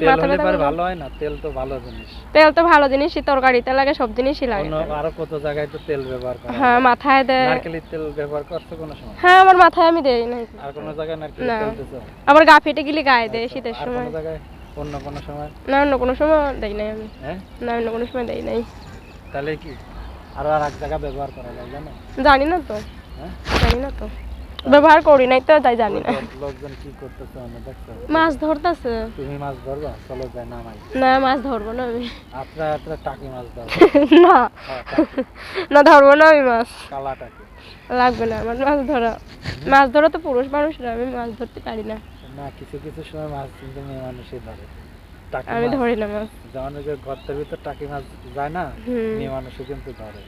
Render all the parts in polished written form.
মাথা ব্যথা ভালো হয় না। তেল তো ভালো জিনিস, তেল তো ভালো জিনিসই, তরকারিতে লাগে, সব জিনিসই লাগে। আরো কত জায়গায় তো তেল ব্যবহার করা হয়। হ্যাঁ মাথায় দেয়। নারকেলের তেল ব্যবহার করছো কোনো সময়? হ্যাঁ আমার মাথায় আমি দেই না। আর কোন জায়গায় নারকেলের তেল দিছো? আমার গা ফেটে গেলে গায়ে দেয় শীতের আর সময়। কোন জায়গায় অন্য কোন সময়? না অন্য কোনো সময় দেই নাই আমি। হ্যাঁ না অন্য কোনো সময় দেই নাই। তাহলে কি আর এক জায়গা ব্যবহার করা যায় জানো? জানি না তো। হ্যাঁ জানি না তো, ব্যবহার করি নাই তো তাই জানি না। লোকজন কি করতেছে আমি দেখছো? মাছ ধরতেছে। তুমি মাছ ধরবা? চলো যাই নামাই। না মাছ ধরবো না আমি। আপনারা টাকি মাছ ধরবা? না না ধরবো না আমি মাছ। কালা টাকি লাগবে না আমার মাছ ধরা। মাছ ধরা তো পুরুষ মানুষরা, আমি মাছ ধরতে পারি না। না কিছু কিছু সময় মাছ কিন্তু মেয়ে মানুষই ধরে। আমি ধরি না মাছ। যেমন ঘরের ভিতর টাকি মাছ যায় না, মেয়ে মানুষও কিন্তু ধরে।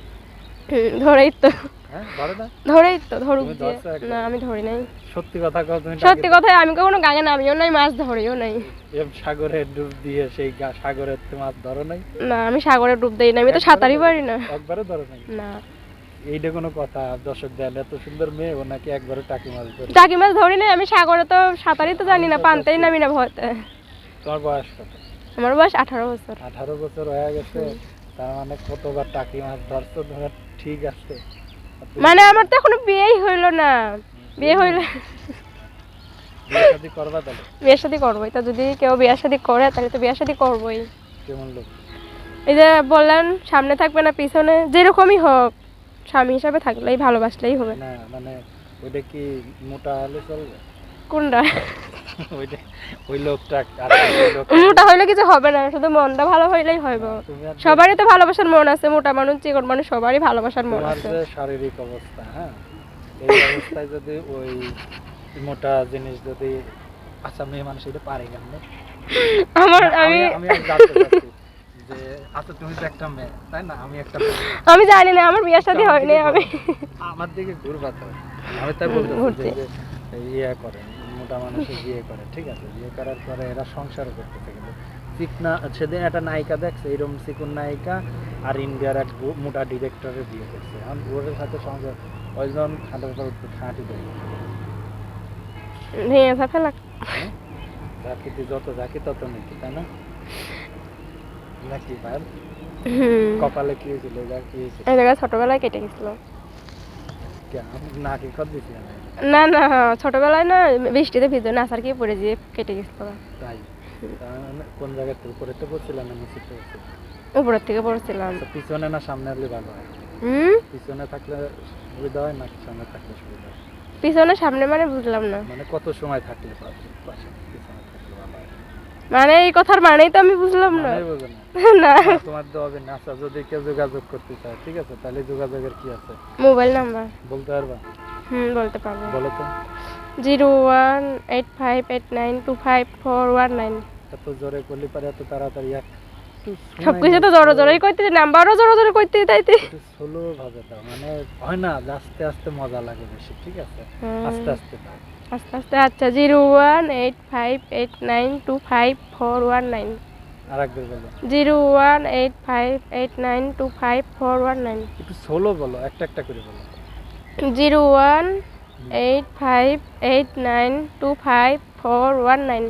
ধরেই তো। হ্যাঁ ধরে না? ধরেই তো, ধরুক তুমি দিয়ে। ধরছো একবার? না আমি ধরি নাই। সত্যি কথা কও তুমি? সত্যি কথাই, আমি কখনো গাঙে নামিও নাই, মাছ ধরিও নাই। এম সাগরে ডুব দিয়ে সেই সাগরের মাছ ধরো নাই? না আমি সাগরে ডুব দেই না, আমি তো সাঁতারই পারি না। একবারও ধরো নাই? না। এইটা কোনো কথা? দর্শক দেন এত সুন্দর মেয়ে, ও নাকি একবারও টাকি মাছ ধরে? টাকি মাছ ধরি নাই আমি, সাগরে তো সাঁতারই তো জানি না, পানতেই নামি না ভয়তে। তোমার বয়স কত? আমার বয়স 18 বছর। 18 বছর হয়ে গেছে, তার মানে কতবার টাকি মাছ ধরছো? ধরা ঠিক আছে। মানে আমার তো এখনো বিয়েই হইলো না। বিয়ে হইলে বিয়ে শাদী করবা তাহলে? বিয়ে শাদী করবোই তো, যদি কেউ বিয়ে শাদী করে তাহলে তো বিয়ে শাদী করবোই। কেমন লোক? এই যে বললেন সামনে থাকবে না পিছনে, যেরকমই হোক স্বামী হিসাবে থাকলেই, ভালোবাসলেই হবে। না মানে ওইটা কি মোটা হলে চলবে? কোনটা? ওইটা ওই লোকটা আর মোটা হইলে কিছু হবে না, শুধু মনটা ভালো হইলেই হইব। সবারই তো ভালোবাসার মন আছে, মোটা মানুষ চিকন মানুষ সবারই ভালোবাসার মন আছে। তোমার যে শারীরিক অবস্থা, হ্যাঁ এই অবস্থায় যদি ওই মোটা জিনিস যদি, আচ্ছা মেয়ে মানুষ এটা পারে কেমনে? আমি জানতে চাচ্ছি যে আচ্ছা তুমি তো একটা মেয়ে তাই না, আমি একটা মেয়ে। আমি জানি না, আমার বিয়ে শাদী হয়নি। আমি আমার দিকে ঘুরবা তো, আমি তাই বলতেছি যে ইয়ে করে মোটা মানুষ বিয়ে করে, ঠিক আছে, বিয়ে করার পরে এরা সংসার করতেছে, কিন্তু চিকনা সেদিন একটা নায়িকা দেখছে এরকম চিকন নায়িকা আর ইন্ডিয়ার এক মোটা ডিরেক্টরের বিয়ে করছে, এখন ওর সাথে সংসার ওইজন খাটের পর খাঁটি দেয় ভেঙে থাকে লাগ। জাকিতে যত জাকি তত নাকি, তাই না? নাকি ভাই কপালে কি হয়েছিল? কি হয়েছিল? এই জায়গায় ছোটবেলায় কেটে গেছিল। নাকি খত দিছি না না ছোটবেলায় না বৃষ্টিতে ভিজে নাচার কি পড়ে যেয়ে কেটে গেছিল। তাই? কোন জায়গায় থেকে উপরে তো পড়ছিলাম না নিচে তো? উপরের থেকে পড়ছিলাম। পিছনে না সামনে হলে ভালো হয়? পিছনে থাকলে সুবিধা হয় না সামনে থাকলে সুবিধা হয়? পিছনে সামনে মানে বুঝলাম না। মানে কত সময় থাকলে পাশে পিছনে থাকলে ভালো হয়? মানে এই কথার মানেই তো আমি বুঝলাম না। না তোমার তো হবে না। আচ্ছা যদি কেউ যোগাযোগ করতে চায় ঠিক আছে, তাহলে যোগাযোগের কি আছে? মোবাইল নাম্বার বলতে পারবা? বলতে পারবো। বলো তো। 01858254149। এত জোরে করলে পারে এত তাড়াতাড়ি সবকিছু তো জোরে জোরেই কইতেছি, নাম্বারও জোরে জোরে কইতে তাইতে স্লো ভাবে দাও, মানে হয় না আস্তে আস্তে মজা লাগে বেশি, ঠিক আছে আস্তে আস্তে দাও। আস্তে আস্তে আচ্ছা 01858925419। আরেকবার বলো। 01858925419। একটু স্লো বলো, একটা একটা করে বলো। 01858925419।